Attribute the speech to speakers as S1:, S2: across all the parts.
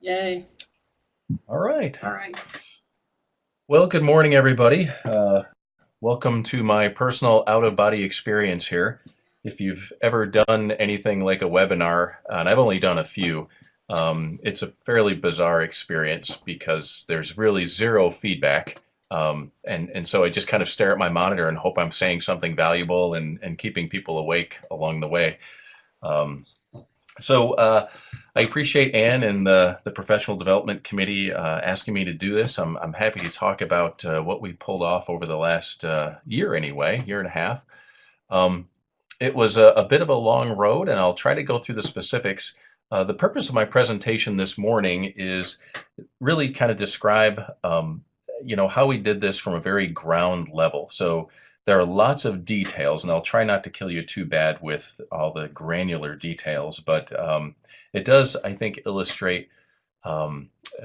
S1: Yay.
S2: All right.
S1: All right.
S2: Well, good morning, everybody. Welcome to my personal out-of-body experience here. If you've ever done anything like a webinar, and I've only done a few, it's a fairly bizarre experience because there's really zero feedback. And so I just kind of stare at my monitor and hope I'm saying something valuable and keeping people awake along the way. Um, So I appreciate Ann and the Professional Development Committee asking me to do this. I'm happy to talk about what we pulled off over the last year anyway, year and a half. Um, it was a bit of a long road, and I'll try to go through the specifics. The purpose of my presentation this morning is really kind of describe, how we did this from a very ground level. So there are lots of details, and I'll try not to kill you too bad with all the granular details, but it does, I think, illustrate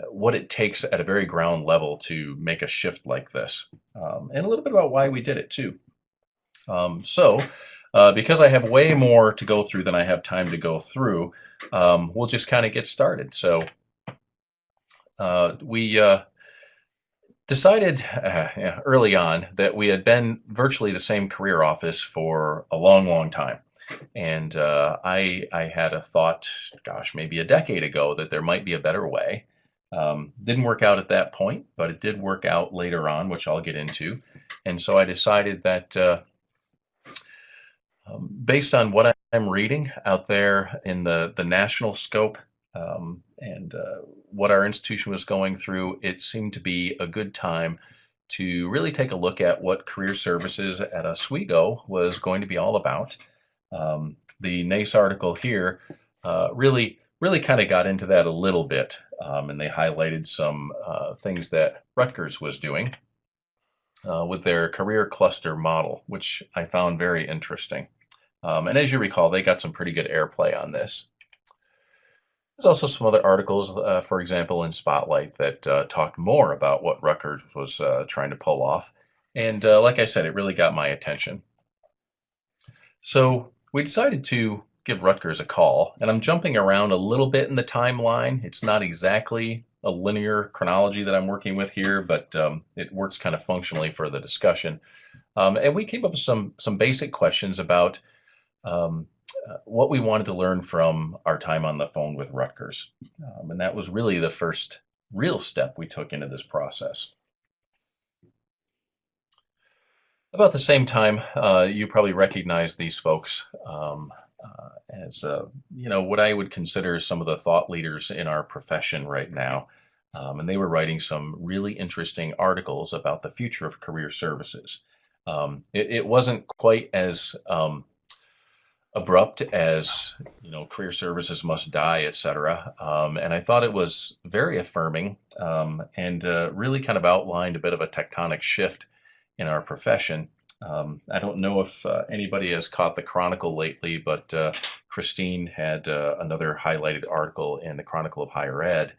S2: what it takes at a very ground level to make a shift like this, and a little bit about why we did it too. Because I have way more to go through than I have time to go through, we'll just kind of get started. So we decided early on that we had been virtually the same career office for a long, long time. And I had a thought, gosh, maybe a decade ago, that there might be a better way. Didn't work out at that point, but it did work out later on, which I'll get into. And so I decided that based on what I'm reading out there in the national scope, and what our institution was going through, it seemed to be a good time to really take a look at what career services at Oswego was going to be all about. The NACE article here really kind of got into that a little bit, and they highlighted some things that Rutgers was doing with their career cluster model, which I found very interesting. And as you recall, they got some pretty good airplay on this. There's also some other articles, for example, in Spotlight that talked more about what Rutgers was trying to pull off. And like I said, it really got my attention. So we decided to give Rutgers a call, and I'm jumping around a little bit in the timeline. It's not exactly a linear chronology that I'm working with here, but it works kind of functionally for the discussion. And we came up with some basic questions about what we wanted to learn from our time on the phone with Rutgers. And that was really the first real step we took into this process. About the same time, you probably recognize these folks as, what I would consider some of the thought leaders in our profession right now. And they were writing some really interesting articles about the future of career services. It wasn't quite as abrupt as career services must die, etc. And I thought it was very affirming, and really kind of outlined a bit of a tectonic shift in our profession. I don't know if anybody has caught the Chronicle lately, but Christine had another highlighted article in the Chronicle of Higher Ed,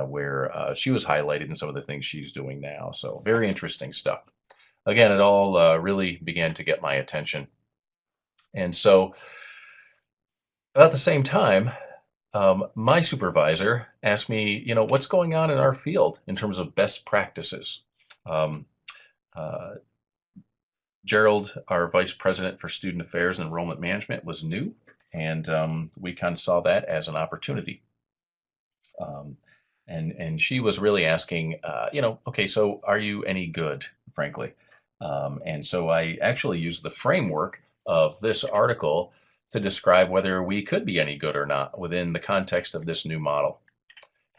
S2: where she was highlighted in some of the things she's doing now. So very interesting stuff. Again, it all really began to get my attention. And so about the same time, my supervisor asked me, what's going on in our field in terms of best practices. Um, uh, Gerald, our vice president for student affairs and enrollment management, was new, and we kind of saw that as an opportunity. Um, and she was really asking, okay, so are you any good, frankly? And so I actually used the framework of this article to describe whether we could be any good or not within the context of this new model.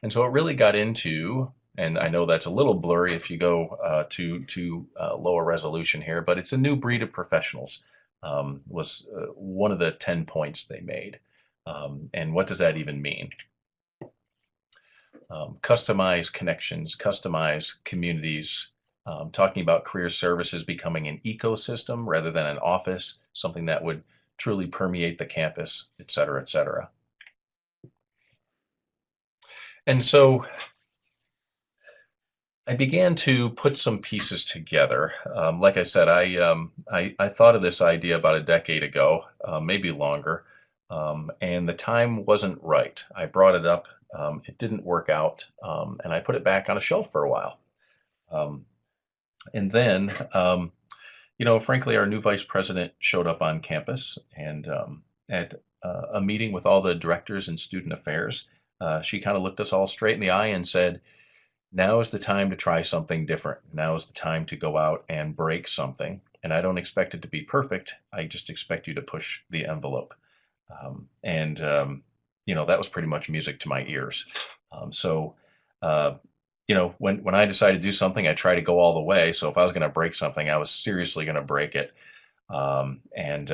S2: And so it really got into, and I know that's a little blurry if you go to lower resolution here, but it's a new breed of professionals, was one of the 10 points they made. And what does that even mean? Customize connections, customize communities, talking about career services becoming an ecosystem rather than an office, something that would truly permeate the campus, et cetera, et cetera. And so I began to put some pieces together. Like I said, I thought of this idea about a decade ago, maybe longer, and the time wasn't right. I brought it up It didn't work out, and I put it back on a shelf for a while. Um, and then, frankly, our new vice president showed up on campus and at a meeting with all the directors in student affairs. She kind of looked us all straight in the eye and said, now is the time to try something different. Now is the time to go out and break something. And I don't expect it to be perfect. I just expect you to push the envelope. And that was pretty much music to my ears. So, uh, when I decided to do something, I try to go all the way. So if I was going to break something, I was seriously going to break it. And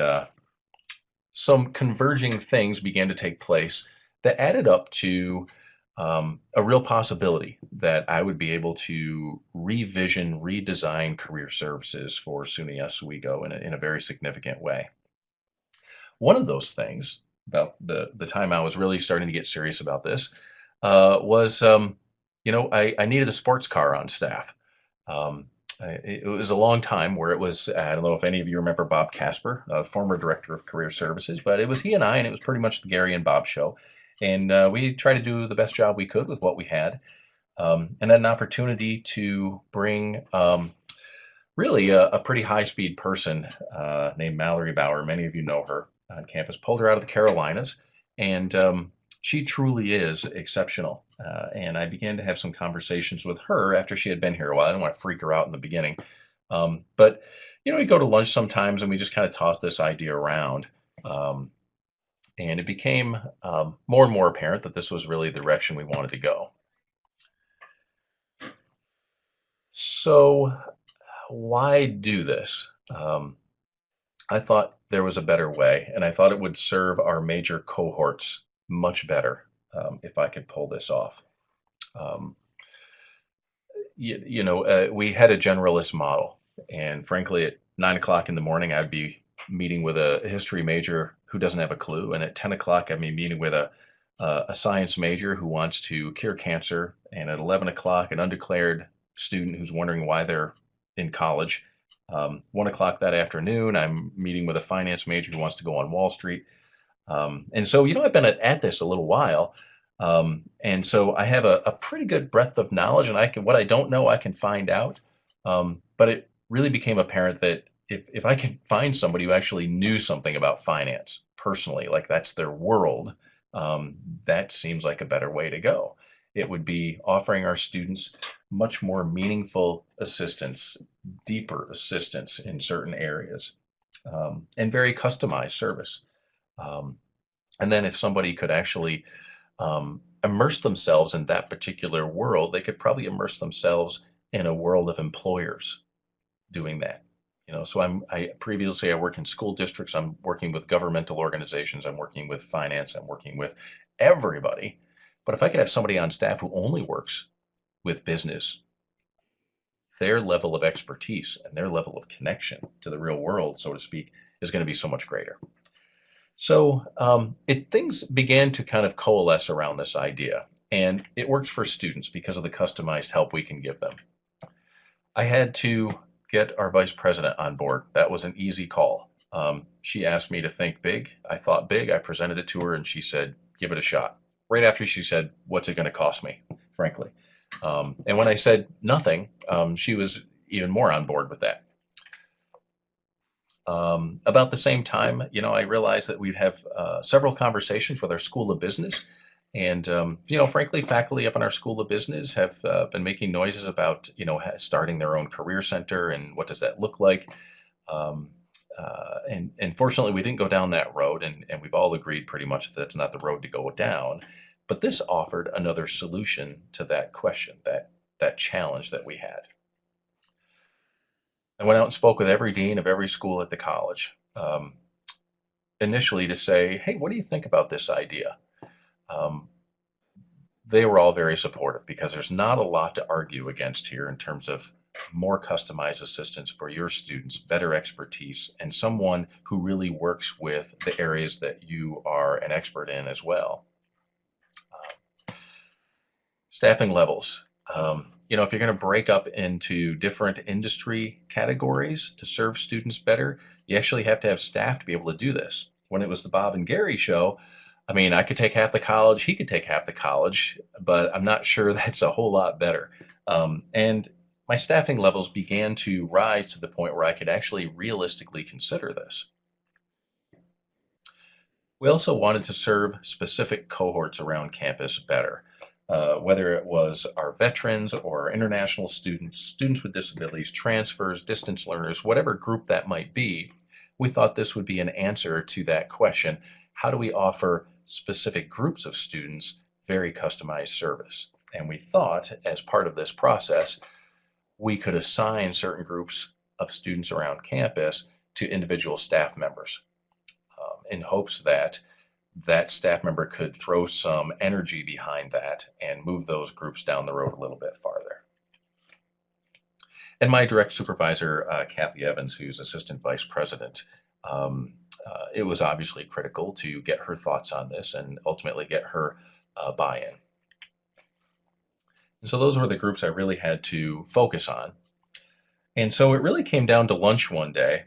S2: some converging things began to take place that added up to a real possibility that I would be able to revision, redesign career services for SUNY Oswego in a very significant way. One of those things, about the time I was really starting to get serious about this, was I needed a sports car on staff. It was a long time where it was, I don't know if any of you remember Bob Casper, former director of career services, but it was he and I, and it was pretty much the Gary and Bob show. And we tried to do the best job we could with what we had. And had an opportunity to bring really a pretty high speed person named Mallory Bauer. Many of you know her on campus. Pulled her out of the Carolinas, and she truly is exceptional. And I began to have some conversations with her after she had been here a while. I didn't want to freak her out in the beginning. But we go to lunch sometimes and we just kind of toss this idea around. And it became more and more apparent that this was really the direction we wanted to go. So why do this? I thought there was a better way, and I thought it would serve our major cohorts much better if I could pull this off. Um, we had a generalist model, and frankly, at 9 o'clock in the morning, I'd be meeting with a history major who doesn't have a clue, and at 10 o'clock, I'd be meeting with a science major who wants to cure cancer, and at 11 o'clock, an undeclared student who's wondering why they're in college. 1 o'clock that afternoon, I'm meeting with a finance major who wants to go on Wall Street. And so, I've been at this a little while. And so I have a pretty good breadth of knowledge, and what I don't know, I can find out. But it really became apparent that if I could find somebody who actually knew something about finance personally, like that's their world, that seems like a better way to go. It would be offering our students much more meaningful assistance, deeper assistance in certain areas, and very customized service. And then if somebody could actually immerse themselves in that particular world, they could probably immerse themselves in a world of employers doing that. So previously I work in school districts. I'm working with governmental organizations. I'm working with finance. I'm working with everybody. But if I could have somebody on staff who only works with business, their level of expertise and their level of connection to the real world, so to speak, is going to be so much greater. So things began to kind of coalesce around this idea, and it works for students because of the customized help we can give them. I had to get our vice president on board. That was an easy call. She asked me to think big. I thought big. I presented it to her, and she said, give it a shot. Right after she said, what's it going to cost me, frankly? And when I said nothing, she was even more on board with that. About the same time, I realized that we'd have several conversations with our School of Business. And, frankly, faculty up in our School of Business have been making noises about, starting their own career center and what does that look like. And fortunately, we didn't go down that road. And we've all agreed pretty much that that's not the road to go down. But this offered another solution to that question, that challenge that we had. I went out and spoke with every dean of every school at the college, initially to say, hey, what do you think about this idea? They were all very supportive because there's not a lot to argue against here in terms of more customized assistance for your students, better expertise, and someone who really works with the areas that you are an expert in as well. Staffing levels. If you're going to break up into different industry categories to serve students better, you actually have to have staff to be able to do this. When it was the Bob and Gary show, I mean, I could take half the college, he could take half the college, but I'm not sure that's a whole lot better. And my staffing levels began to rise to the point where I could actually realistically consider this. We also wanted to serve specific cohorts around campus better, whether it was our veterans or international students, students with disabilities, transfers, distance learners, whatever group that might be. We thought this would be an answer to that question. How do we offer specific groups of students very customized service? And we thought, as part of this process, we could assign certain groups of students around campus to individual staff members, in hopes that that staff member could throw some energy behind that and move those groups down the road a little bit farther. And my direct supervisor, Kathy Evans, who's assistant vice president, it was obviously critical to get her thoughts on this and ultimately get her buy-in. And so those were the groups I really had to focus on. And so it really came down to lunch one day.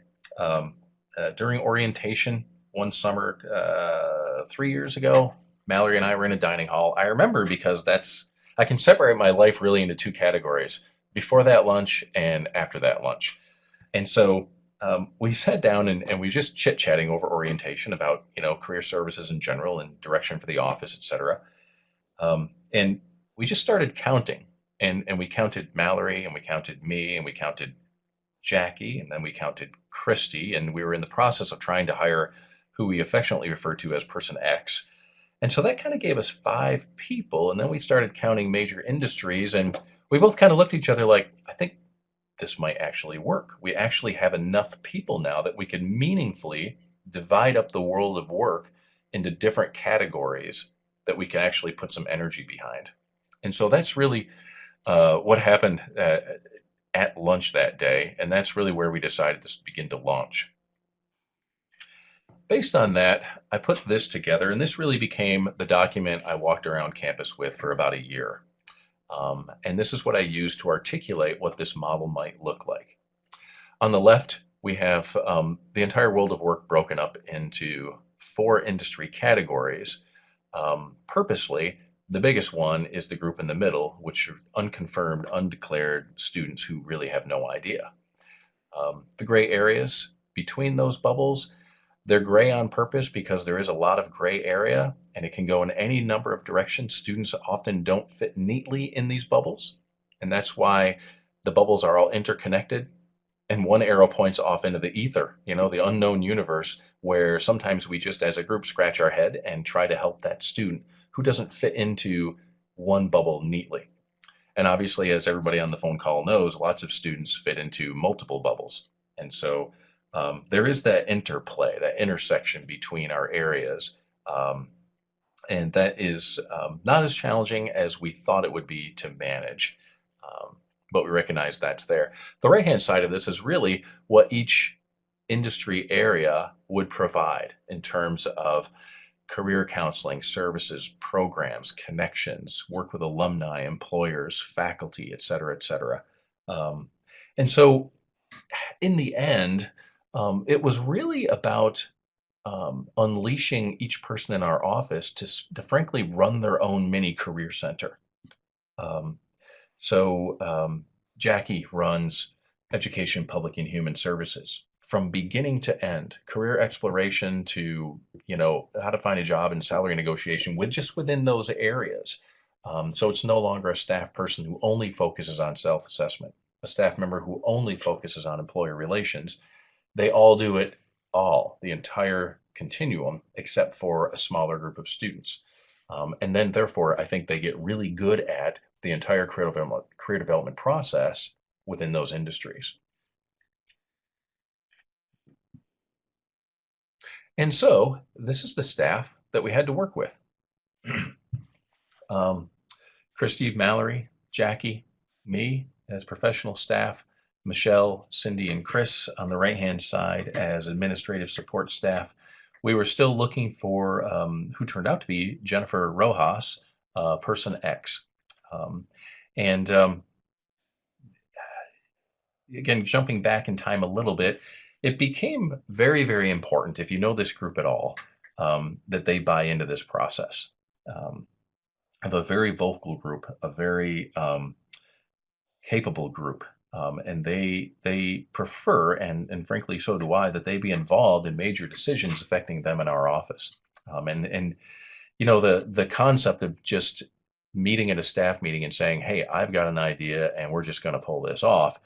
S2: During orientation one summer 3 years ago, Mallory and I were in a dining hall. I remember because I can separate my life really into two categories: before that lunch and after that lunch. And so we sat down and we just chit-chatting over orientation about, career services in general and direction for the office, et cetera. And we just started counting, and we counted Mallory, and we counted me, and we counted Jackie, and then we counted Christy, and we were in the process of trying to hire who we affectionately refer to as Person X. And so that kind of gave us 5 people, and then we started counting major industries, and we both kind of looked at each other like, I think this might actually work. We actually have enough people now that we can meaningfully divide up the world of work into different categories that we can actually put some energy behind. And so that's really what happened at lunch that day, and that's really where we decided to begin to launch. Based on that, I put this together, and this really became the document I walked around campus with for about a year. And this is what I used to articulate what this model might look like. On the left, we have the entire world of work broken up into 4 industry categories. Purposely, the biggest one is the group in the middle, which are unconfirmed, undeclared students who really have no idea. The gray areas between those bubbles, they're gray on purpose because there is a lot of gray area and it can go in any number of directions. Students often don't fit neatly in these bubbles, and that's why the bubbles are all interconnected. And one arrow points off into the ether, the unknown universe, where sometimes we just as a group scratch our head and try to help that student who doesn't fit into one bubble neatly. And obviously, as everybody on the phone call knows, lots of students fit into multiple bubbles. And so there is that interplay, that intersection between our areas. And that is not as challenging as we thought it would be to manage. But we recognize that's there. The right-hand side of this is really what each industry area would provide in terms of career counseling, services, programs, connections, work with alumni, employers, faculty, et cetera, et cetera. And so in the end, it was really about unleashing each person in our office to frankly run their own mini career center. So Jackie runs education, public, and human services from beginning to end, career exploration to, how to find a job and salary negotiation within those areas. So it's no longer a staff person who only focuses on self-assessment, a staff member who only focuses on employer relations. They all do it all, the entire continuum, except for a smaller group of students. And then therefore, I think they get really good at the entire career development process within those industries. And so this is the staff that we had to work with. Christy, Mallory, Jackie, me as professional staff, Michelle, Cindy, and Chris on the right-hand side as administrative support staff. We were still looking for who turned out to be Jennifer Rojas, Person X. And again, jumping back in time a little bit, it became very, very important, if you know this group at all, that they buy into this process. Um, I have a very vocal group, a very capable group, and they prefer, and frankly, so do I, that they be involved in major decisions affecting them in our office. And the concept of just meeting at a staff meeting and saying, "Hey, I've got an idea, and we're just going to pull this off."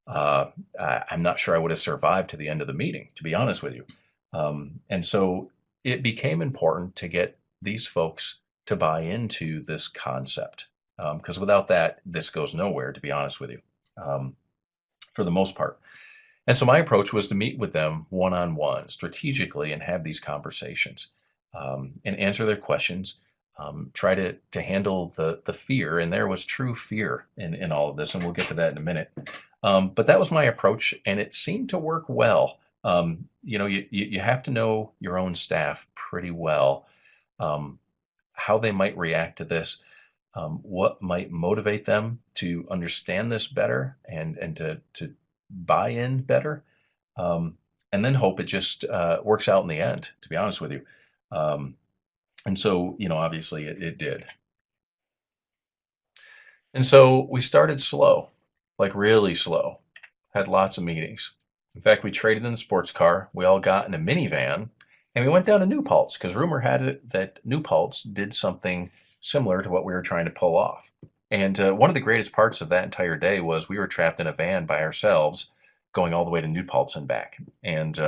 S2: I'm not sure I would have survived to the end of the meeting, to be honest with you. And so it became important to get these folks to buy into this concept, because without that, this goes nowhere, to be honest with you, um, for the most part. And so my approach was to meet with them one on one strategically and have these conversations, and answer their questions. Try to handle the fear, and there was true fear in all of this, and we'll get to that in a minute. But that was my approach, and it seemed to work well. You have to know your own staff pretty well, um, how they might react to this, what might motivate them to understand this better and to buy in better, um, and then hope it just works out in the end, to be honest with you. Um, and so, obviously it did. And so we started slow, like really slow, had lots of meetings. In fact, we traded in a sports car. We all got in a minivan and we went down to New Paltz because rumor had it that New Paltz did something similar to what we were trying to pull off. And one of the greatest parts of that entire day was we were trapped in a van by ourselves going all the way to New Paltz and back. And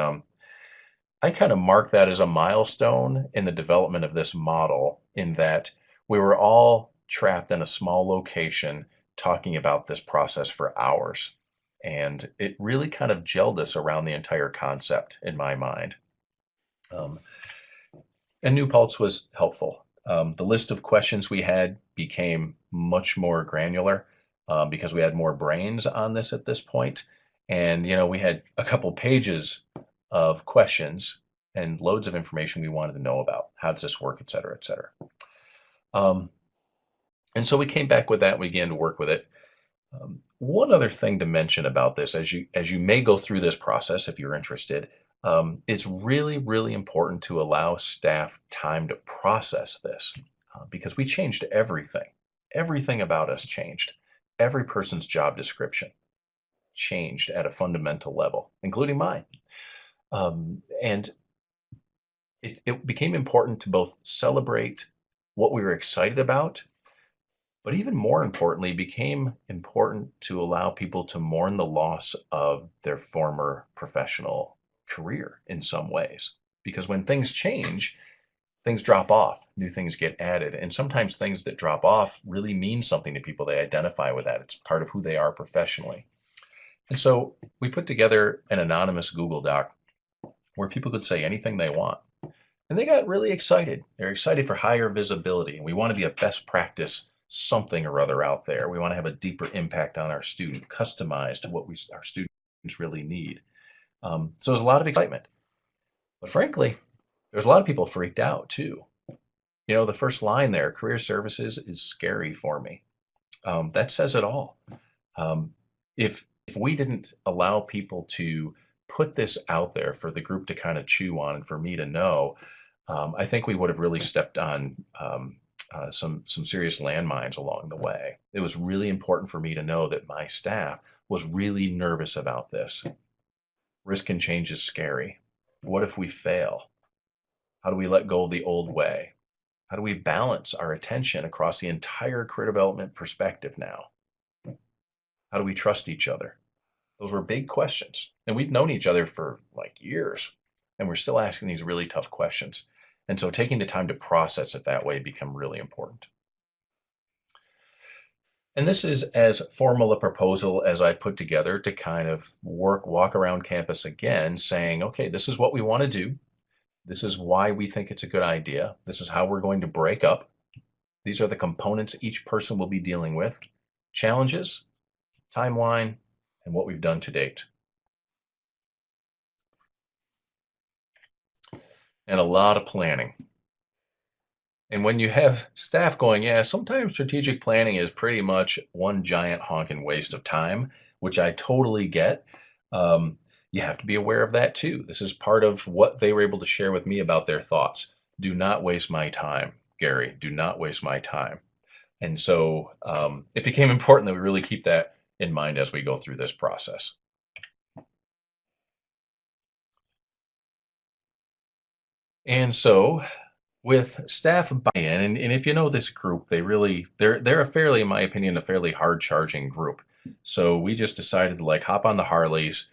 S2: I kind of mark that as a milestone in the development of this model, in that we were all trapped in a small location talking about this process for hours. And it really kind of gelled us around the entire concept in my mind. Um, and New Paltz was helpful. The list of questions we had became much more granular, because we had more brains on this at this point. And, we had a couple pages of questions and loads of information we wanted to know about. How does this work, et cetera, et cetera. Um, and so we came back with that and we began to work with it. One other thing to mention about this, as you may go through this process if you're interested, it's really, really important to allow staff time to process this, because we changed everything. Everything about us changed. Every person's job description changed at a fundamental level, including mine. And it became important to both celebrate what we were excited about, but even more importantly, it became important to allow people to mourn the loss of their former professional career in some ways. Because when things change, things drop off, new things get added. And sometimes things that drop off really mean something to people. They identify with that. It's part of who they are professionally. And so we put together an anonymous Google Doc where people could say anything they want. And they got really excited. They're excited for higher visibility. And we want to be a best practice something or other out there. We want to have a deeper impact on our student, customized to what our students really need. So there's a lot of excitement. But frankly, there's a lot of people freaked out too. The first line there, career services, is scary for me. That says it all. If we didn't allow people to put this out there for the group to kind of chew on and for me to know, I think we would have really stepped on some serious landmines along the way. It was really important for me to know that my staff was really nervous about this. Risk and change is scary. What if we fail? How do we let go of the old way? How do we balance our attention across the entire career development perspective now? How do we trust each other? Those were big questions. And we've known each other for like years, and we're still asking these really tough questions. And so taking the time to process it that way became really important. And this is as formal a proposal as I put together to kind of walk around campus again, saying, okay, this is what we want to do. This is why we think it's a good idea. This is how we're going to break up. These are the components each person will be dealing with, challenges, timeline, and what we've done to date. And a lot of planning. And when you have staff going, yeah, sometimes strategic planning is pretty much one giant honking waste of time, which I totally get. You have to be aware of that too. This is part of what they were able to share with me about their thoughts. do not waste my time, Gary. Do not waste my time. And so it became important that we really keep that in mind as we go through this process. And so with staff buy-in, and if you know this group, they're a fairly, in my opinion, a fairly hard charging group. So we just decided to like hop on the Harleys,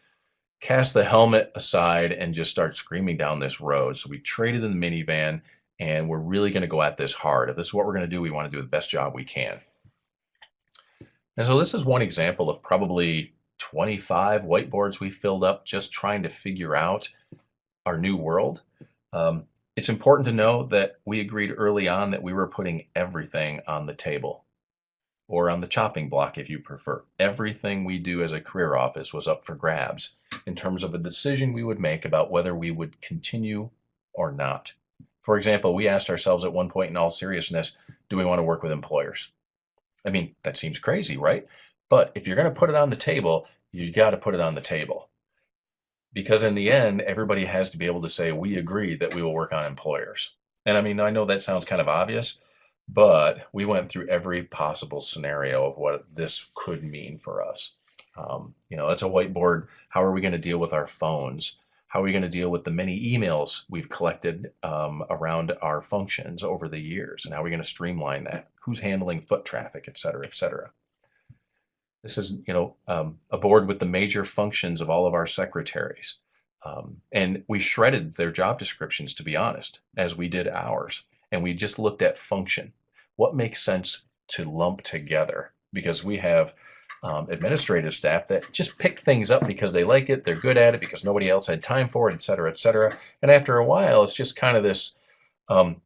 S2: cast the helmet aside, and just start screaming down this road. So we traded in the minivan, and we're really going to go at this hard. If this is what we're going to do, we want to do the best job we can. And so this is one example of probably 25 whiteboards we filled up just trying to figure out our new world. It's important to know that we agreed early on that we were putting everything on the table, or on the chopping block if you prefer. Everything we do as a career office was up for grabs in terms of a decision we would make about whether we would continue or not. For example, we asked ourselves at one point in all seriousness, do we want to work with employers? I mean, that seems crazy, right? But if you're going to put it on the table, you got to put it on the table. Because in the end, everybody has to be able to say, we agree that we will work on employers. And I mean, I know that sounds kind of obvious, but we went through every possible scenario of what this could mean for us. That's a whiteboard. How are we going to deal with our phones? How are we going to deal with the many emails we've collected around our functions over the years? And how are we going to streamline that? Who's handling foot traffic, et cetera, et cetera? This is, a board with the major functions of all of our secretaries. And we shredded their job descriptions, to be honest, as we did ours. And we just looked at function. What makes sense to lump together? Because we have administrative staff that just pick things up because they like it, they're good at it, because nobody else had time for it, et cetera, et cetera. And after a while, it's just kind of this um,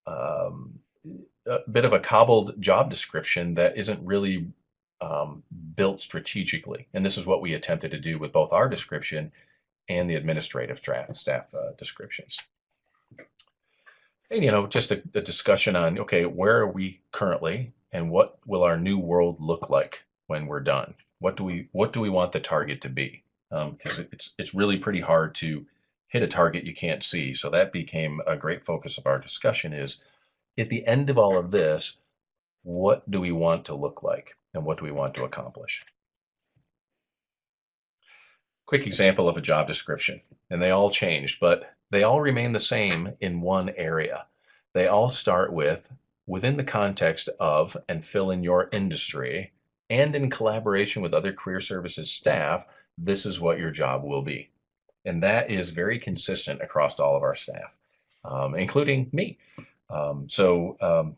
S2: um, a bit of a cobbled job description that isn't really built strategically. And this is what we attempted to do with both our description and the administrative staff descriptions. And, just a discussion on, okay, where are we currently and what will our new world look like when we're done? What do we want the target to be? Because it's really pretty hard to hit a target you can't see. So that became a great focus of our discussion is, at the end of all of this, what do we want to look like and what do we want to accomplish? Quick example of a job description, and they all changed, but they all remain the same in one area. They all start with, within the context of, and fill in your industry, and in collaboration with other career services staff, this is what your job will be. And that is very consistent across all of our staff, including me. So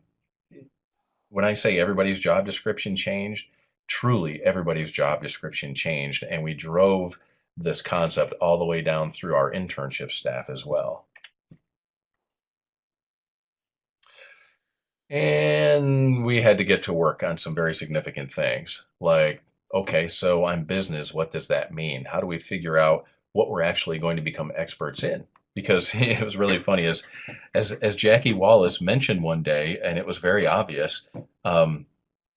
S2: when I say everybody's job description changed, truly everybody's job description changed, and we drove this concept all the way down through our internship staff as well. And we had to get to work on some very significant things, like, okay, so I'm business, what does that mean? How do we figure out what we're actually going to become experts in? Because it was really funny, as Jackie Wallace mentioned one day, and it was very obvious.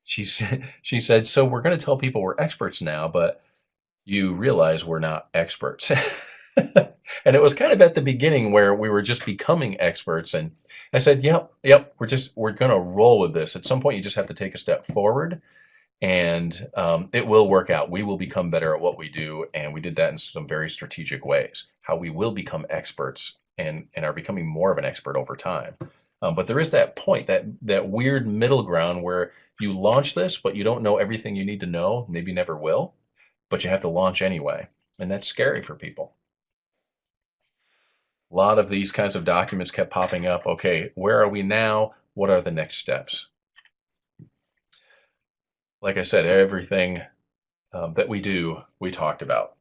S2: She said, so we're going to tell people we're experts now, but you realize we're not experts. And it was kind of at the beginning where we were just becoming experts. And I said, yep, we're going to roll with this. At some point, you just have to take a step forward, and it will work out. We will become better at what we do. And we did that in some very strategic ways, how we will become experts and are becoming more of an expert over time. But there is that point, that weird middle ground where you launch this, but you don't know everything you need to know, maybe never will, but you have to launch anyway. And that's scary for people. A lot of these kinds of documents kept popping up. Okay, where are we now? What are the next steps? Like I said, everything that we do, we talked about.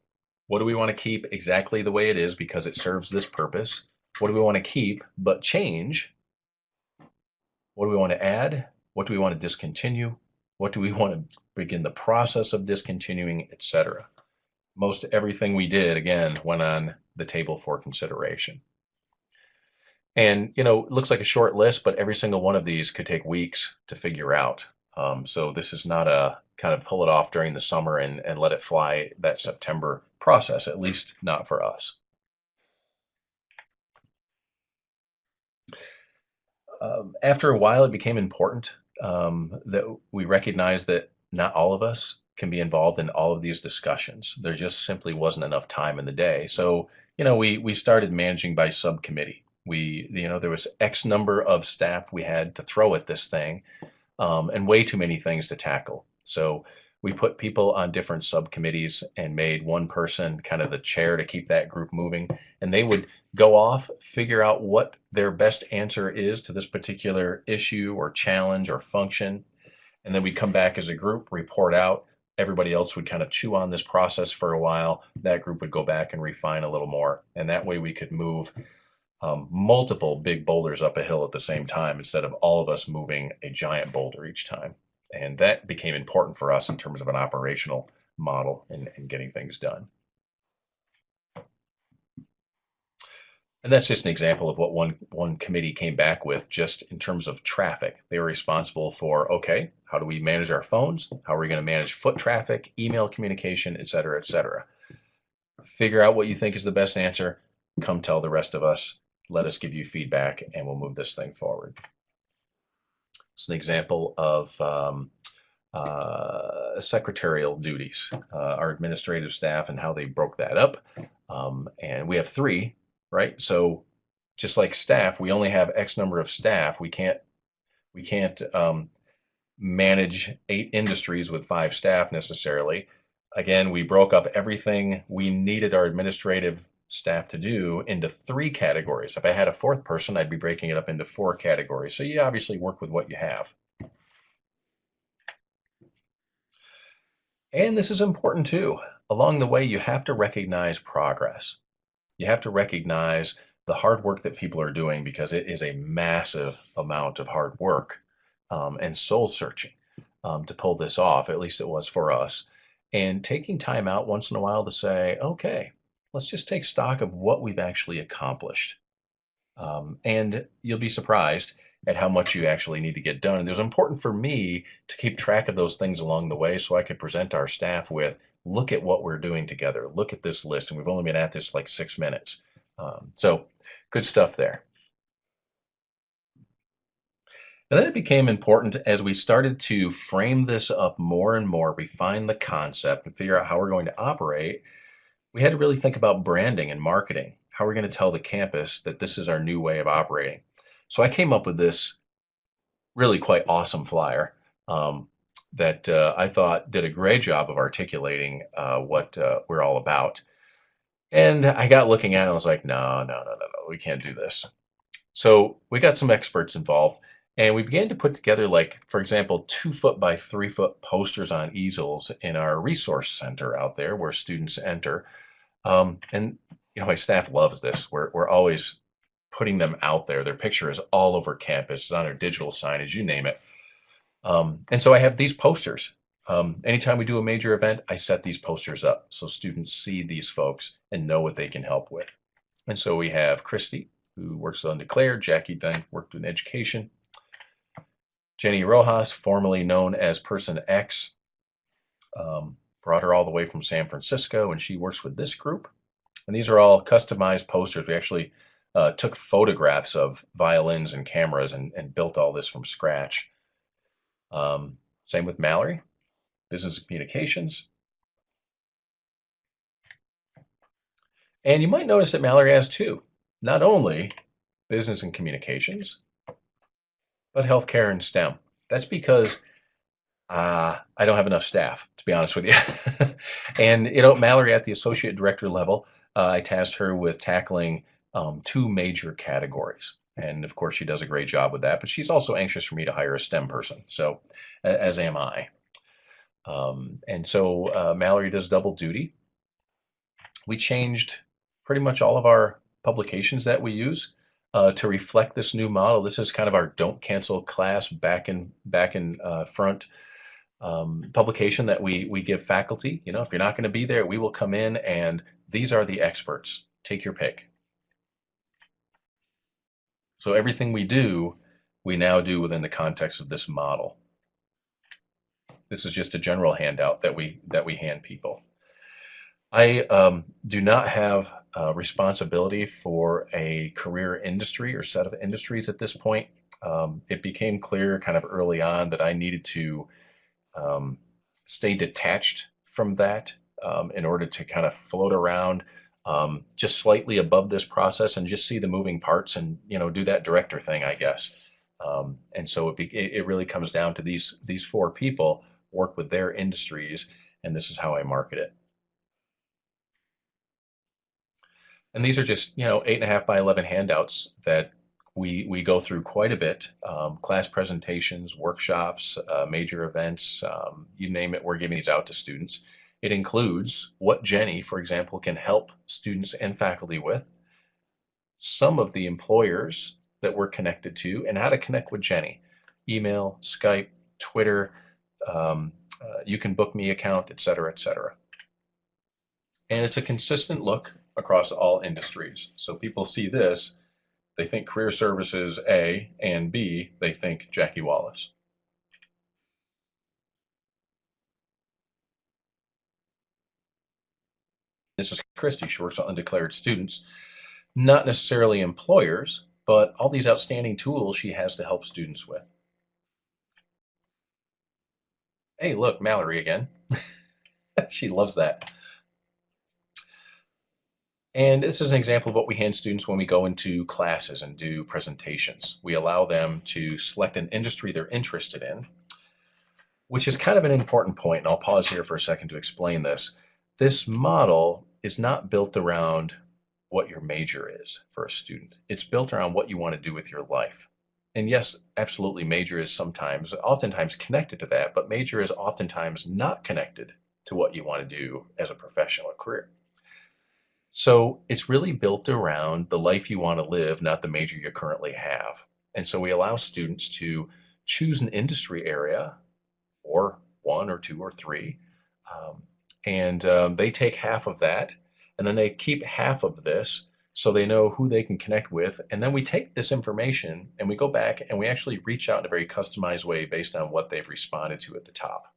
S2: What do we want to keep exactly the way it is because it serves this purpose? What do we want to keep but change? What do we want to add? What do we want to discontinue? What do we want to begin the process of discontinuing, etc.? Most everything we did, again, went on the table for consideration. And, it looks like a short list, but every single one of these could take weeks to figure out. So this is not a kind of pull it off during the summer and let it fly that September process, at least not for us. After a while, it became important that we recognize that not all of us can be involved in all of these discussions. There just simply wasn't enough time in the day. So, we started managing by subcommittee. There was X number of staff we had to throw at this thing, and way too many things to tackle. So we put people on different subcommittees and made one person kind of the chair to keep that group moving. And they would go off, figure out what their best answer is to this particular issue or challenge or function. And then we'd come back as a group, report out. Everybody else would kind of chew on this process for a while. That group would go back and refine a little more. And that way we could move multiple big boulders up a hill at the same time instead of all of us moving a giant boulder each time. And that became important for us in terms of an operational model and getting things done. And that's just an example of what one committee came back with just in terms of traffic. They were responsible for, okay, how do we manage our phones? How are we going to manage foot traffic, email communication, et cetera, et cetera. Figure out what you think is the best answer. Come tell the rest of us. Let us give you feedback, and we'll move this thing forward. It's an example of secretarial duties, our administrative staff and how they broke that up. And we have 3, right? So just like staff, we only have X number of staff. We can't manage 8 industries with 5 staff necessarily. Again, we broke up everything we needed our administrative staff to do into 3 categories. If I had a 4th person, I'd be breaking it up into 4 categories. So you obviously work with what you have. And this is important too. Along the way, you have to recognize progress. You have to recognize the hard work that people are doing because it is a massive amount of hard work and soul searching to pull this off. At least it was for us. And taking time out once in a while to say, okay, let's just take stock of what we've actually accomplished. And you'll be surprised at how much you actually need to get done. And it was important for me to keep track of those things along the way so I could present our staff with, look at what we're doing together. Look at this list. And we've only been at this like 6 minutes. So good stuff there. And then it became important as we started to frame this up more and more, refine the concept and figure out how we're going to operate. We had to really think about branding and marketing. How are we going to tell the campus that this is our new way of operating? So I came up with this really quite awesome flyer that I thought did a great job of articulating what we're all about. And I got looking at it and I was like, no, we can't do this. So we got some experts involved and we began to put together, like, for example, 2-foot by 3-foot posters on easels in our resource center out there where students enter. And my staff loves this. We're always putting them out there. Their picture is all over campus, it's on our digital signage, you name it. And so I have these posters. Anytime we do a major event, I set these posters up so students see these folks and know what they can help with. And so we have Christy, who works on Undeclared. Jackie then worked in education. Jenny Rojas, formerly known as Person X, brought her all the way from San Francisco, and she works with this group. And these are all customized posters. We actually took photographs of violins and cameras and built all this from scratch. Same with Mallory, business communications. And you might notice that Mallory has 2, not only business and communications, but healthcare and STEM. That's because I don't have enough staff, to be honest with you. And, Mallory at the associate director level, I tasked her with tackling 2 major categories. And of course, she does a great job with that, but she's also anxious for me to hire a STEM person. So as am I. And so Mallory does double duty. We changed pretty much all of our publications that we use to reflect this new model. This is kind of our don't cancel class back in front publication that we give faculty. If you're not going to be there, we will come in and these are the experts. Take your pick. So everything we do, we now do within the context of this model. This is just a general handout that we hand people. I do not have responsibility for a career industry or set of industries at this point. It became clear kind of early on that I needed to um, stay detached from that in order to kind of float around just slightly above this process and just see the moving parts and do that director thing, I guess. And so it really comes down to these four people work with their industries, and this is how I market it. And these are just 8.5 by 11 handouts that we go through quite a bit. Class presentations, workshops, major events, you name it, we're giving these out to students. It includes what Jenny, for example, can help students and faculty with, some of the employers that we're connected to, and how to connect with Jenny. Email, Skype, Twitter, you can book me account, et cetera, et cetera. And it's a consistent look across all industries. So people see this, they think career services A, and B, they think Jackie Wallace. This is Christy. She works on undeclared students, not necessarily employers, but all these outstanding tools she has to help students with. Hey, look, Mallory again. She loves that. And this is an example of what we hand students when we go into classes and do presentations. We allow them to select an industry they're interested in, which is kind of an important point, and I'll pause here for a second to explain this. This model is not built around what your major is for a student. It's built around what you want to do with your life. And yes, absolutely, major is oftentimes connected to that, but major is oftentimes not connected to what you want to do as a professional or career. So it's really built around the life you want to live, not the major you currently have. And so we allow students to choose an industry area, or one or two or three, and they take half of that, and then they keep half of this so they know who they can connect with. And then we take this information and we go back and we actually reach out in a very customized way based on what they've responded to at the top.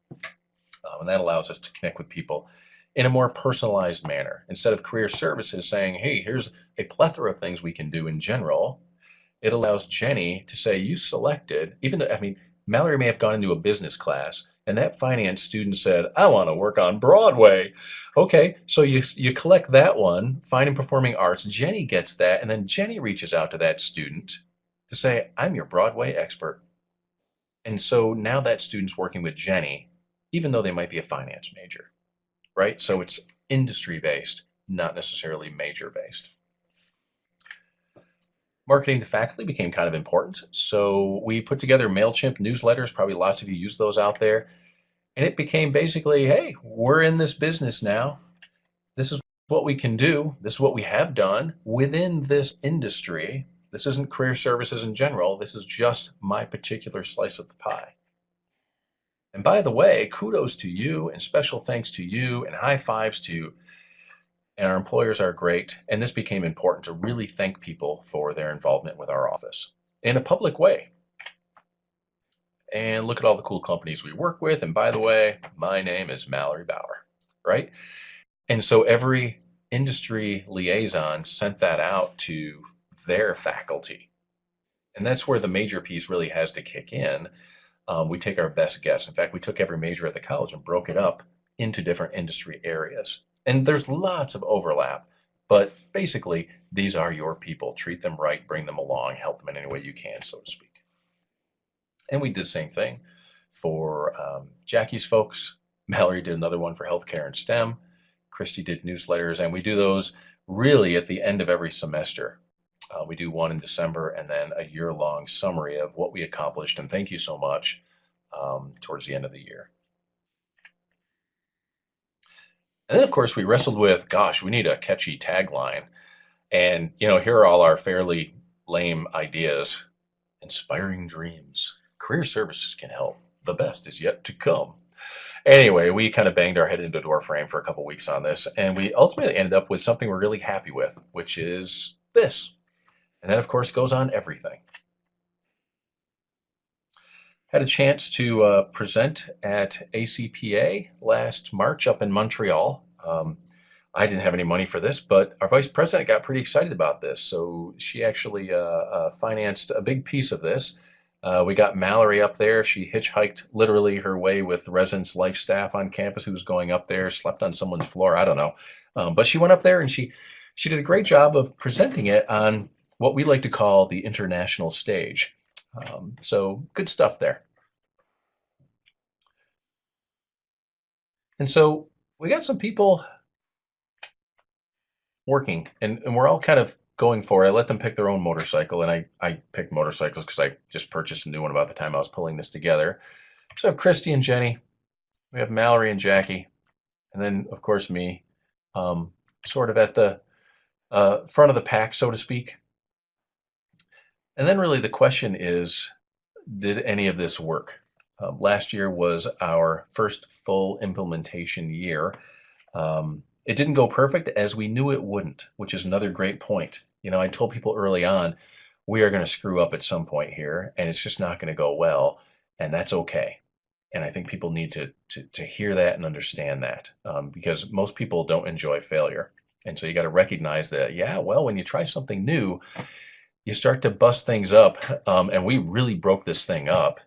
S2: And that allows us to connect with people in a more personalized manner. Instead of career services saying, hey, here's a plethora of things we can do in general, it allows Jenny to say, you selected, even though, I mean, Mallory may have gone into a business class and that finance student said, I want to work on Broadway. Okay, so you collect that one, fine and performing arts. Jenny gets that, and then Jenny reaches out to that student to say, I'm your Broadway expert. And so now that student's working with Jenny, even though they might be a finance major, right? So it's industry based, not necessarily major based. Marketing to faculty became kind of important. So we put together MailChimp newsletters. Probably lots of you use those out there. And it became basically, hey, we're in this business now. This is what we can do. This is what we have done within this industry. This isn't career services in general. This is just my particular slice of the pie. And by the way, kudos to you and special thanks to you and high fives to you. And our employers are great. And this became important to really thank people for their involvement with our office in a public way. And look at all the cool companies we work with. And by the way, my name is Mallory Bauer, right? And so every industry liaison sent that out to their faculty. And that's where the major piece really has to kick in. We take our best guess. In fact, we took every major at the college and broke it up into different industry areas. And there's lots of overlap, but basically, these are your people. Treat them right, bring them along, help them in any way you can, so to speak. And we did the same thing for Jackie's folks. Mallory did another one for healthcare and STEM. Christy did newsletters, and we do those really at the end of every semester. We do one in December and then a year-long summary of what we accomplished, and thank you so much towards the end of the year. And then, of course, we wrestled with, gosh, we need a catchy tagline. And, here are all our fairly lame ideas. Inspiring dreams. Career services can help. The best is yet to come. Anyway, we kind of banged our head into a door frame for a couple weeks on this, and we ultimately ended up with something we're really happy with, which is this. And that, of course, goes on everything. Had a chance to present at ACPA last March up in Montreal. I didn't have any money for this, but our vice president got pretty excited about this. So she actually financed a big piece of this. We got Mallory up there. She hitchhiked literally her way with residence life staff on campus who was going up there, slept on someone's floor. I don't know. But she went up there and she did a great job of presenting it on what we like to call the international stage. So good stuff there. And so we got some people working, and we're all kind of going for it. I let them pick their own motorcycle, and I picked motorcycles because I just purchased a new one about the time I was pulling this together. So Christy and Jenny, we have Mallory and Jackie, and then of course me, sort of at the front of the pack, so to speak. And then really the question is, did any of this work? Last year was our first full implementation year. It didn't go perfect as we knew it wouldn't, which is another great point. You know, I told people early on, we are going to screw up at some point here, and it's just not going to go well, and that's okay. And I think people need to hear that and understand that, because most people don't enjoy failure. And so you got to recognize that, yeah, well, when you try something new, you start to bust things up, and we really broke this thing up.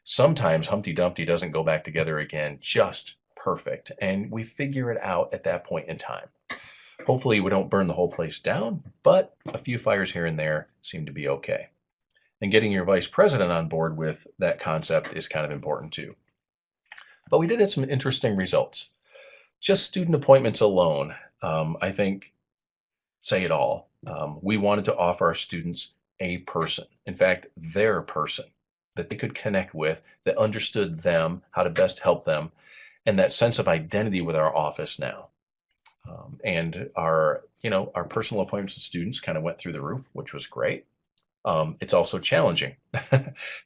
S2: Sometimes Humpty Dumpty doesn't go back together again just perfect, and we figure it out at that point in time. Hopefully we don't burn the whole place down, but a few fires here and there seem to be okay. And getting your vice president on board with that concept is kind of important too. But we did have some interesting results. Just student appointments alone, I think, say it all. We wanted to offer our students a person, in fact, their person, that they could connect with, that understood them, how to best help them, and that sense of identity with our office now. And our personal appointments with students kind of went through the roof, which was great. It's also challenging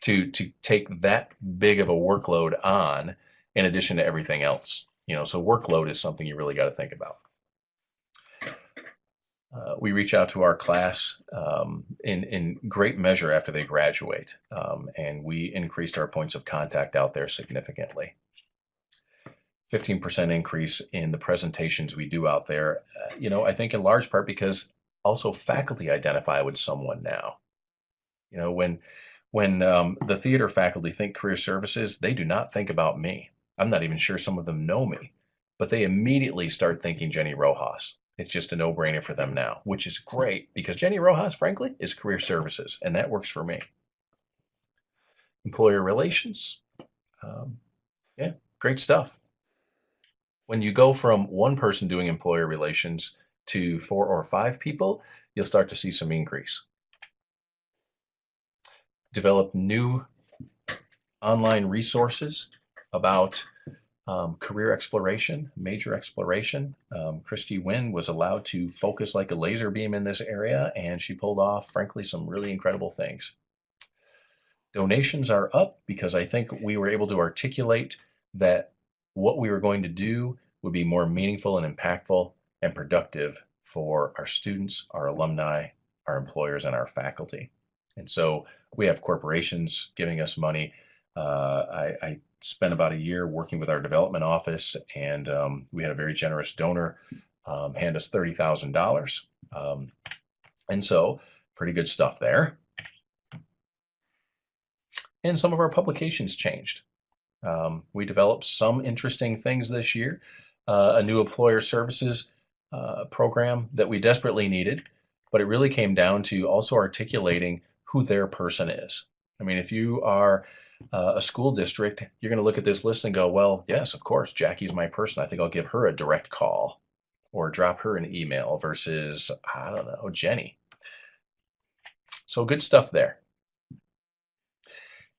S2: to take that big of a workload on in addition to everything else. So workload is something you really got to think about. We reach out to our class in great measure after they graduate, and we increased our points of contact out there significantly. 15% increase in the presentations we do out there, I think in large part because also faculty identify with someone now. When the theater faculty think career services, they do not think about me. I'm not even sure some of them know me, but they immediately start thinking Jenny Rojas. It's just a no-brainer for them now, which is great because Jenny Rojas, frankly, is career services, and that works for me. Employer relations, yeah, great stuff. When you go from one person doing employer relations to 4 or 5 people, you'll start to see some increase. Develop new online resources about career exploration, major exploration. Christy Wynn was allowed to focus like a laser beam in this area, and she pulled off, frankly, some really incredible things. Donations are up because I think we were able to articulate that what we were going to do would be more meaningful and impactful and productive for our students, our alumni, our employers, and our faculty. And so we have corporations giving us money. I spent about a year working with our development office, and we had a very generous donor hand us $30,000. And so pretty good stuff there. And some of our publications changed. We developed some interesting things this year, a new employer services program that we desperately needed, but it really came down to also articulating who their person is. I mean, if you are a school district, you're going to look at this list and go, well, yes, of course, Jackie's my person. I think I'll give her a direct call or drop her an email versus, I don't know, Jenny. So good stuff there.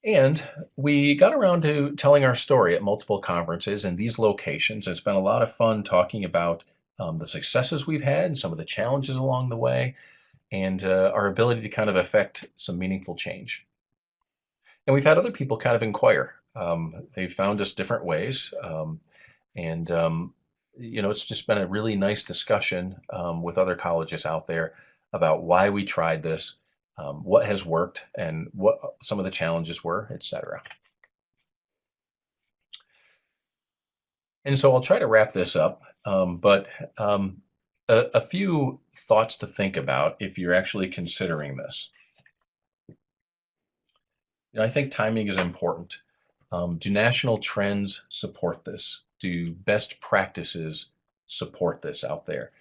S2: And we got around to telling our story at multiple conferences in these locations. It's been a lot of fun talking about the successes we've had and some of the challenges along the way, and our ability to kind of affect some meaningful change. And we've had other people kind of inquire. They've found us different ways. It's just been a really nice discussion with other colleges out there about why we tried this, what has worked, and what some of the challenges were, etc. And so I'll try to wrap this up, but a few thoughts to think about if you're actually considering this. I think timing is important. Do national trends support this? Do best practices support this out there?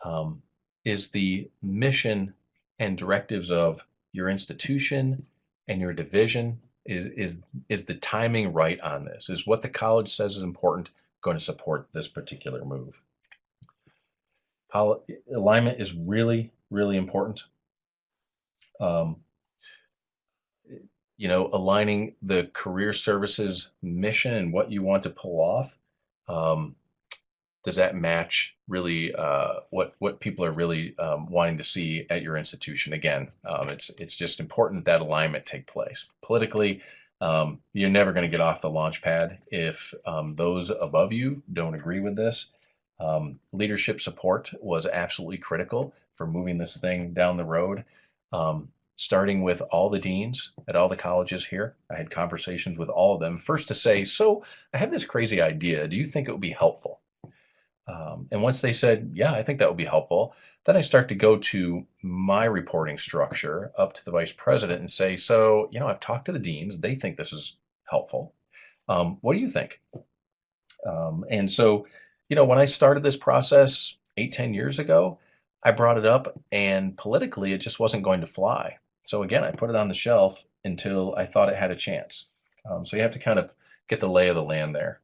S2: Um, is the mission and directives of your institution and your division, is the timing right on this? Is what the college says is important going to support this particular move? Alignment is really, really important. Um, Aligning the career services mission and what you want to pull off. Um, does that match really what people are really wanting to see at your institution? Again, it's just important that alignment take place politically. You're never going to get off the launch pad if those above you don't agree with this. Leadership support was absolutely critical for moving this thing down the road. Starting with all the deans at all the colleges here. I had conversations with all of them, first to say, so I have this crazy idea. Do you think it would be helpful? And once they said, yeah, I think that would be helpful, then I start to go to my reporting structure up to the vice president and say, so, I've talked to the deans. They think this is helpful. What do you think? And so, when I started this process 8, 10 years ago, I brought it up, and politically, it just wasn't going to fly. So again, I put it on the shelf until I thought it had a chance. So you have to kind of get the lay of the land there.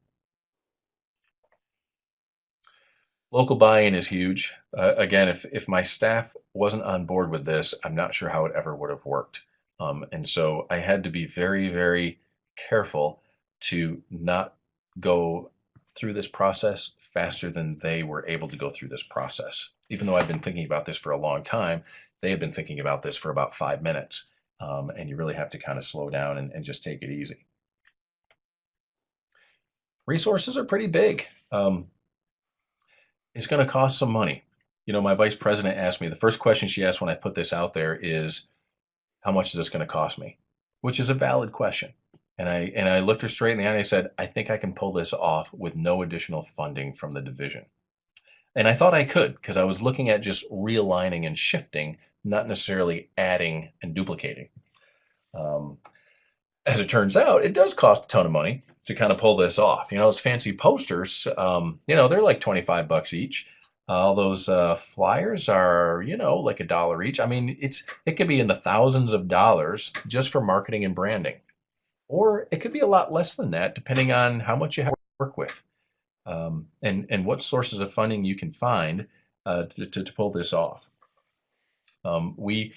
S2: Local buy-in is huge. Again, if my staff wasn't on board with this, I'm not sure how it ever would have worked. And so I had to be very, very careful to not go through this process faster than they were able to go through this process. Even though I've been thinking about this for a long time, they have been thinking about this for about 5 minutes. And you really have to kind of slow down and just take it easy. Resources are pretty big. It's going to cost some money. My vice president asked me, the first question she asked when I put this out there is, how much is this going to cost me? Which is a valid question. And I looked her straight in the eye and I said, I think I can pull this off with no additional funding from the division. And I thought I could, because I was looking at just realigning and shifting, not necessarily adding and duplicating. As it turns out, it does cost a ton of money to kind of pull this off. Those fancy posters, they're like $25 each. All those flyers are, like $1 each. I mean, it could be in the thousands of dollars just for marketing and branding, or it could be a lot less than that, depending on how much you have to work with, and what sources of funding you can find to pull this off. We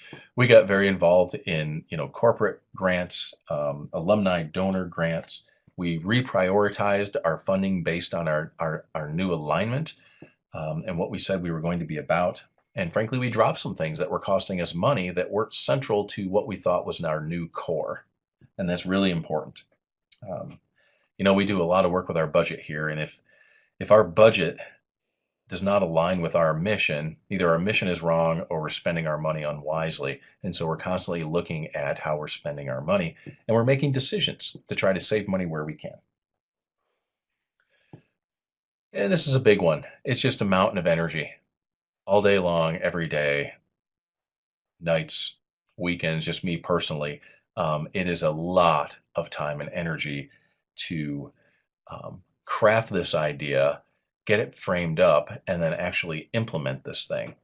S2: got very involved in corporate grants, alumni donor grants. We reprioritized our funding based on our new alignment, and what we said we were going to be about. And frankly, we dropped some things that were costing us money that weren't central to what we thought was our new core, and that's really important. We do a lot of work with our budget here, and if our budget does not align with our mission, either our mission is wrong or we're spending our money unwisely. And so we're constantly looking at how we're spending our money, and we're making decisions to try to save money where we can. And this is a big one. It's just a mountain of energy all day long, every day, nights, weekends, just me personally. It is a lot of time and energy to craft this idea, get it framed up, and then actually implement this thing.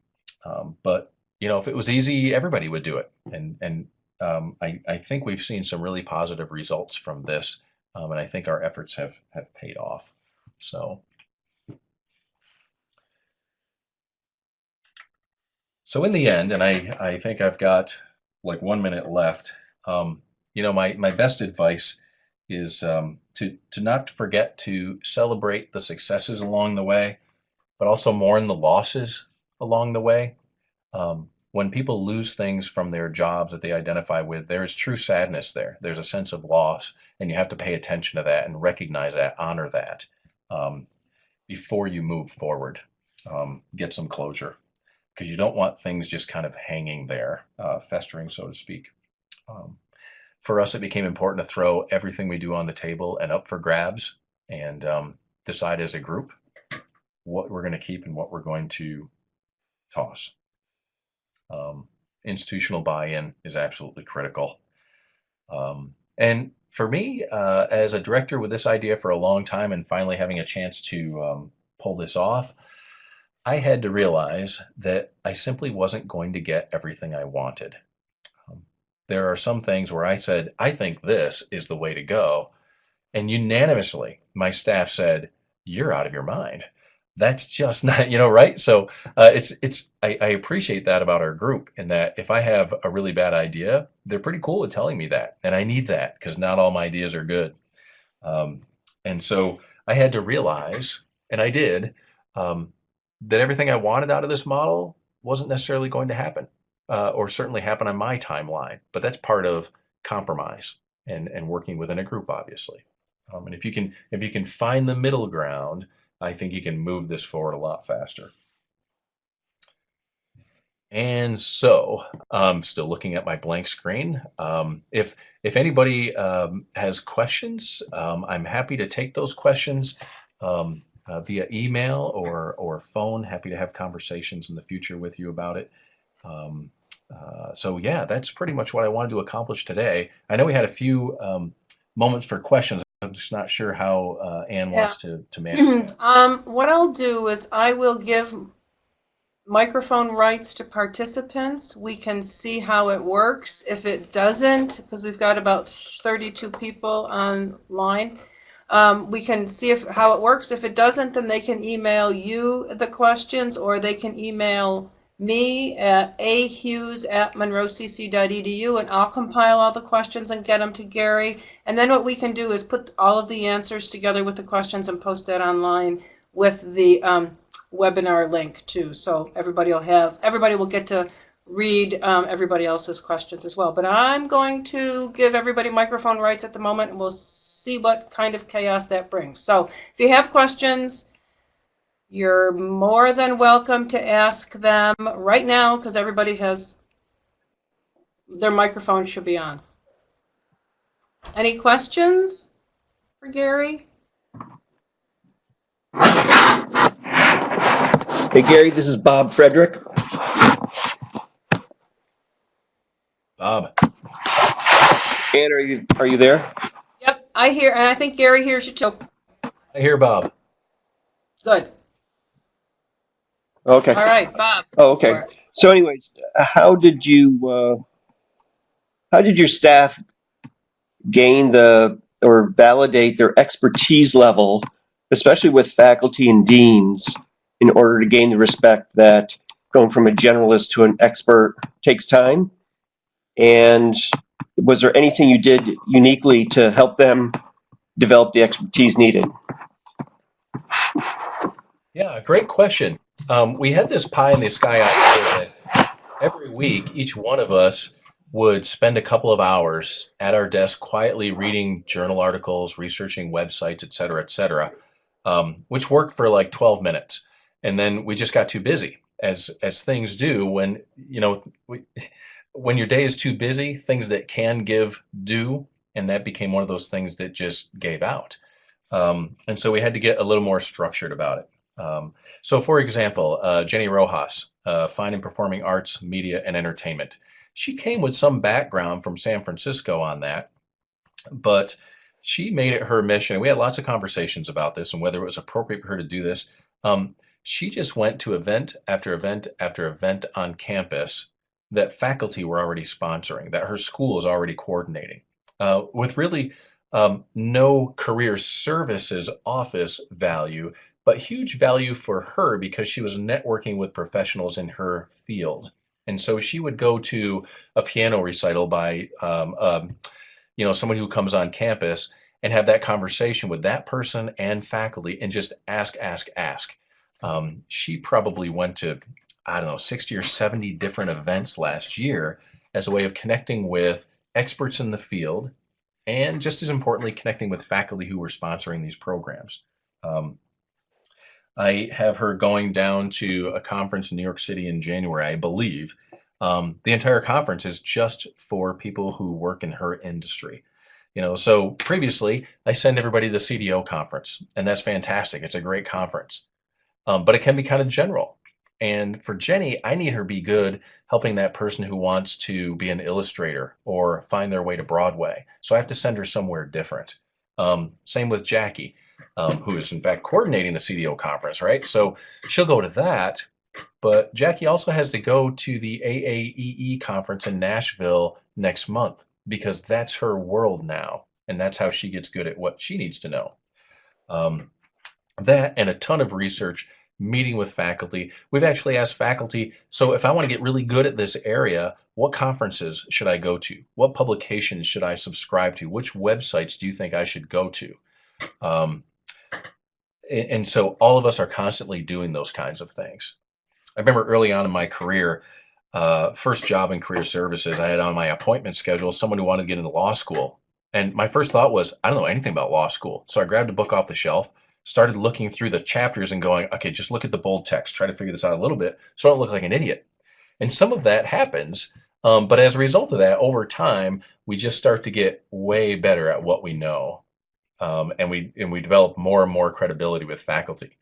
S2: But if it was easy, everybody would do it. And I think we've seen some really positive results from this, and I think our efforts have paid off. So in the end, and I think I've got like 1 minute left. My best advice is to not forget to celebrate the successes along the way, but also mourn the losses along the way. When people lose things from their jobs that they identify with, there is true sadness there. There's a sense of loss, and you have to pay attention to that and recognize that, honor that, before you move forward. Get some closure, because you don't want things just kind of hanging there, festering, so to speak. For us, it became important to throw everything we do on the table and up for grabs. And decide as a group what we're going to keep and what we're going to toss. Um, Institutional buy-in is absolutely critical. And for me, as a director with this idea for a long time and finally having a chance to pull this off, I had to realize that I simply wasn't going to get everything I wanted. Um, there are some things where I said, I think this is the way to go. And unanimously, my staff said, "You're out of your mind. That's just not, right?" So I appreciate that about our group, in that if I have a really bad idea, they're pretty cool with telling me that, and I need that because not all my ideas are good. Um, and so I had to realize, and I did, um, that everything I wanted out of this model wasn't necessarily going to happen, or certainly happen on my timeline. But that's part of compromise and working within a group, obviously. And if you can find the middle ground, I think you can move this forward a lot faster. And so, still looking at my blank screen. If anybody has questions, I'm happy to take those questions via email or phone. Happy to have conversations in the future with you about it. Um, so yeah, that's pretty much what I wanted to accomplish today. I know we had a few moments for questions. I'm just not sure how Anne
S1: Yeah.
S2: wants to manage that.
S1: What I'll do is I will give microphone rights to participants. We can see how it works. If it doesn't, because we've got about 32 people online, we can see how it works. If it doesn't, then they can email you the questions, or they can email me at ahughes@monroecc.edu, and I'll compile all the questions and get them to Gary. And then what we can do is put all of the answers together with the questions and post that online with the webinar link too. So everybody will get to read everybody else's questions as well. But I'm going to give everybody microphone rights at the moment, and we'll see what kind of chaos that brings. So if you have questions, you're more than welcome to ask them right now, because everybody has their microphone should be on. Any questions for Gary?
S3: Hey Gary, this is Bob Frederick.
S2: Bob,
S3: Ann, are you there?
S1: Yep, I hear, and I think Gary hears you too.
S2: I hear Bob.
S1: Good.
S3: Okay.
S1: All right, Bob.
S3: Oh, okay. So, anyways, how did your staff gain or validate their expertise level, especially with faculty and deans, in order to gain the respect that going from a generalist to an expert takes time? And was there anything you did uniquely to help them develop the expertise needed?
S2: Yeah, great question. We had this pie in the sky idea that every week each one of us would spend a couple of hours at our desk quietly reading journal articles, researching websites, et cetera, which worked for like 12 minutes. And then we just got too busy, as things do when, when your day is too busy, things that can give do, and that became one of those things that just gave out. And so we had to get a little more structured about it. So, for example, Jenny Rojas, Fine and Performing Arts, Media, and Entertainment. She came with some background from San Francisco on that, but she made it her mission. We had lots of conversations about this and whether it was appropriate for her to do this. She just went to event after event after event on campus that faculty were already sponsoring, that her school is already coordinating, with really no career services office value, but huge value for her because she was networking with professionals in her field. And so she would go to a piano recital by someone who comes on campus and have that conversation with that person and faculty and just ask, ask, ask. She probably went to, I don't know, 60 or 70 different events last year as a way of connecting with experts in the field and, just as importantly, connecting with faculty who were sponsoring these programs. I have her going down to a conference in New York City in January, I believe. The entire conference is just for people who work in her industry. So previously I send everybody to the CDO conference, and that's fantastic. It's a great conference. But it can be kind of general. And for Jenny, I need her to be good helping that person who wants to be an illustrator or find their way to Broadway. So I have to send her somewhere different. Same with Jackie, who is in fact coordinating the CDO conference, right? So she'll go to that, but Jackie also has to go to the AAEE conference in Nashville next month because that's her world now. And that's how she gets good at what she needs to know. That and a ton of research, meeting with faculty. We've actually asked faculty, so if I want to get really good at this area, what conferences should I go to? What publications should I subscribe to? Which websites do you think I should go to? And so all of us are constantly doing those kinds of things. I remember early on in my career, first job in career services, I had on my appointment schedule someone who wanted to get into law school. And my first thought was, I don't know anything about law school. So I grabbed a book off the shelf, started looking through the chapters and going, okay, just look at the bold text, try to figure this out a little bit so I don't look like an idiot. And some of that happens, but as a result of that, over time, we just start to get way better at what we know. And we develop more and more credibility with faculty.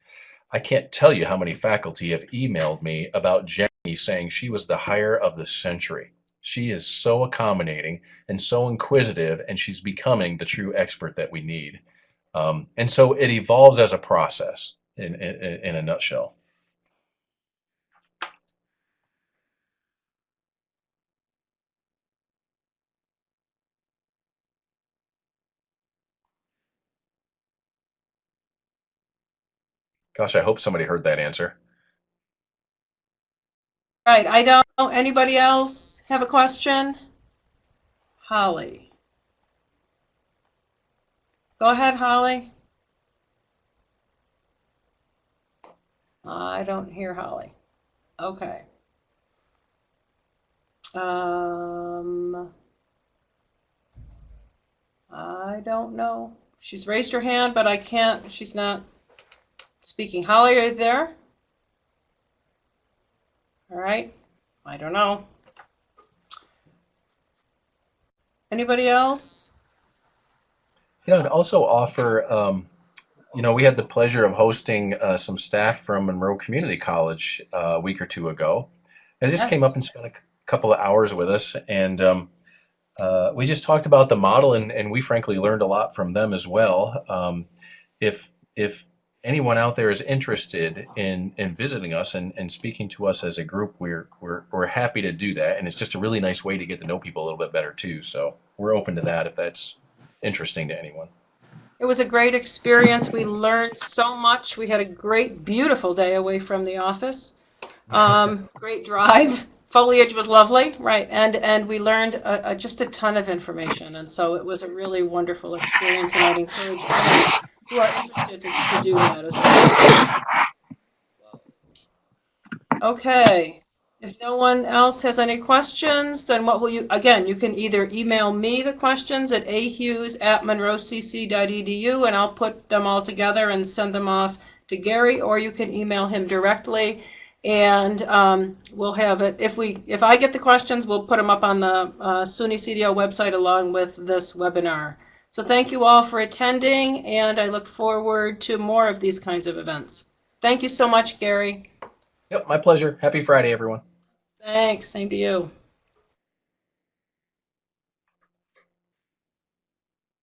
S2: I can't tell you how many faculty have emailed me about Jenny saying she was the hire of the century. She is so accommodating and so inquisitive, and she's becoming the true expert that we need. And so it evolves as a process in a nutshell. Gosh, I hope somebody heard that answer.
S1: Right, I don't. Anybody else have a question? Holly. Go ahead, Holly. I don't hear Holly. Okay. I don't know. She's raised her hand, but I can't. She's not speaking. Holly, are you there? All right. I don't know. Anybody else?
S2: I'd also offer, we had the pleasure of hosting some staff from Monroe Community College a week or two ago. And they just came up and spent a couple of hours with us. And we just talked about the model, and we frankly learned a lot from them as well. If anyone out there is interested in visiting us and speaking to us as a group, we're happy to do that. And it's just a really nice way to get to know people a little bit better too. So we're open to that if that's interesting to anyone.
S1: It was a great experience. We learned so much. We had a great, beautiful day away from the office. Great drive. Foliage was lovely, right? And we learned just a ton of information. And so it was a really wonderful experience, and I'd encourage others who are interested to do that as well. Okay. If no one else has any questions, then what will you, again, you can either email me the questions at ahughes@monroecc.edu, and I'll put them all together and send them off to Gary, or you can email him directly, and we'll have it. If I get the questions, we'll put them up on the SUNY CDO website along with this webinar. So thank you all for attending, and I look forward to more of these kinds of events. Thank you so much, Gary.
S2: Yep, my pleasure. Happy Friday, everyone.
S1: Thanks. Same to you.